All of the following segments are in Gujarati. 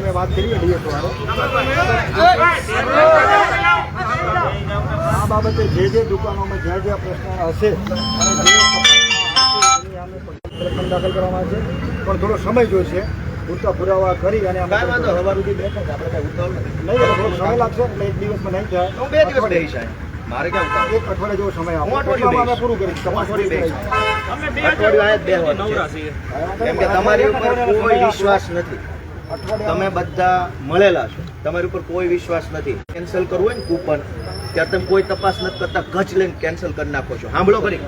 મેં વાત કરી ડીએસઓ આ બાબતે જે દુકાનોમાં જ્યાં પ્રશ્ન હશે રકમ દાખલ કરવામાં આવશે, પણ થોડો સમય જોઈશે. પૂરતા પુરાવા કરી અને સવાર સુધી બેઠા આપણે કઈ ઉતાવળ નહીં, થોડો સમય લાગશે. એટલે એક દિવસમાં નહીં થાય, 2 દિવસ રહી જાય. મારે ક્યાં ઉતાવળ? એક અઠવાડિયા જેવો સમય આપો, અઠવાડિયું અમે પૂરું કરીશું. કેમ કે તમારી ઉપર કોઈ વિશ્વાસ નથી. તમે બધા મળેલા છો, તમારી ઉપર કોઈ વિશ્વાસ નથી. કેન્સલ કરવું હોય ને કૂપન, ત્યારે તમે કોઈ તપાસ નથી કરતા, ગજ લઈને કેન્સલ કરી નાખો છો. સાંભળો કરી,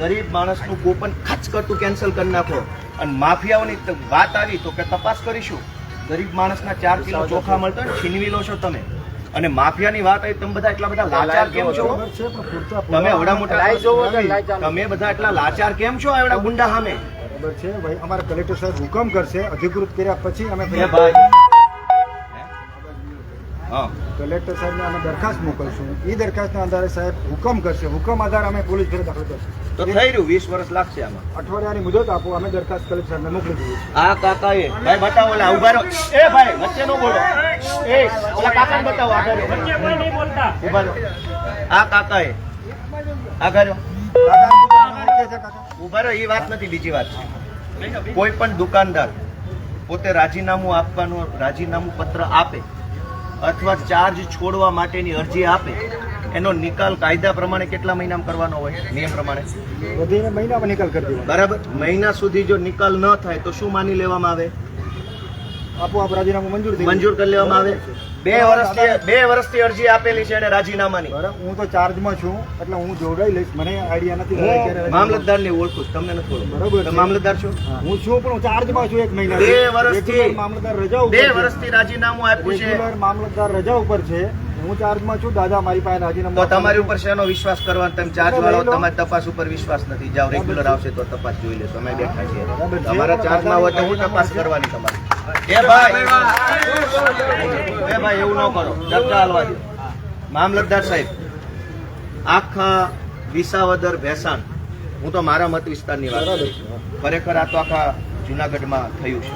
ગરીબ માણસનું કૂપન ખચ કરતું કેન્સલ કરી નાખો. અને માફિયાઓની વાત આવી તો કે તપાસ કરીશું. ગરીબ માણસના 4 કિલો ચોખા મળતા હોય ને છીનવી લો છો તમે. અને માફિયાની વાત આવી, તમે બધા એટલા બધા લાચાર કેમ છો? તમે એવડા મોટા તમે બધા એટલા લાચાર કેમ છો એવડા ગુંડા સામે? બરાબર છે ભાઈ, અમારા કલેક્ટર સાહેબ હુકમ કરશે, અધિકૃત કર્યા પછી અમે કલેક્ટર સાહેબને અમે દરખાસ્ત મોકલશું. એ દરખાસ્તના આધારે સાહેબ હુકમ કરશે, હુકમ આધારે અમે પોલીસ ફરિયાદ દાખલ કરશું. તો થઈ રહ્યું 20 વર્ષ લાગશે આમાં. અઠવાડિયાની મુદત આપો, અમે દરખાસ્ત કલેક્ટર સાહેબને મોકલી દઈએ. આ કાકાએ ભાઈ બતાવો, ઓલા ઉભા રહો. એ ભાઈ વચ્ચે નો બોલો. એ ઓલા કાકાને બતાવો, આગળ વચ્ચે કોઈ નહીં બોલતા. ઉભા રહો. આ કાકાએ આગળ ઉભા રહો. એ વાત નથી, બીજી વાત છે. કોઈ પણ દુકાનદાર પોતે રાજીનામું આપવાનું રાજીનામું પત્ર આપે અથવા ચાર્જ છોડવા માટેની અરજી આપે, એનો નિકાલ કાયદા પ્રમાણે કેટલા મહિનામાં કરવાનો હોય? નિયમ પ્રમાણે વધીને મહિનામાં નિકાલ કરી દેવાનો. બરાબર. મહિના સુધી જો નિકાલ ન થાય તો શું માની લેવામાં આવે? આપોઆપ રાજીનામું મંજૂર કરી લેવામાં આવે. 2 વર્ષથી અરજી આપેલી છે એને રાજીનામાની. બરાબર. હું તો ચાર્જમાં છું એટલે હું જોડાઈ લઈશ. મને આઈડિયા નથી. મામલતદાર ને ઓળખું છું, તમને નથી ઓળખું. બરોબર. મામલતદાર છો? હું છું, પણ હું ચાર્જમાં છું 1 મહિના. 2 વર્ષથી મામલતદાર રજા ઉપર 2 વર્ષથી રાજીનામું આપ્યું છે. મામલતદાર રજા ઉપર છે, હું ચાર્જમાં છું. દાદા મારી પાસે રાજીનામું. તો તમારી ઉપર શેનો વિશ્વાસ કરવાનો? તમે ચાર્જ વાળો, તમારી તપાસ ઉપર વિશ્વાસ નથી. જાઓ, રેગ્યુલર આવશે તો તપાસ જોઈ લેશો. અમે બેઠા છીએ. તમારા ચાર્જમાં હોય તો હું તપાસ કરવાની તમારી. એ ભાઈ એવું ન કરો, ચર્ચા હાલવા દો. મામલતદાર સાહેબ, આખા વિસાવદર ભેસાણ, હું તો મારા મત વિસ્તારની વાત કરું છું. ખરેખર આ તો આખા જુનાગઢમાં થયું છે.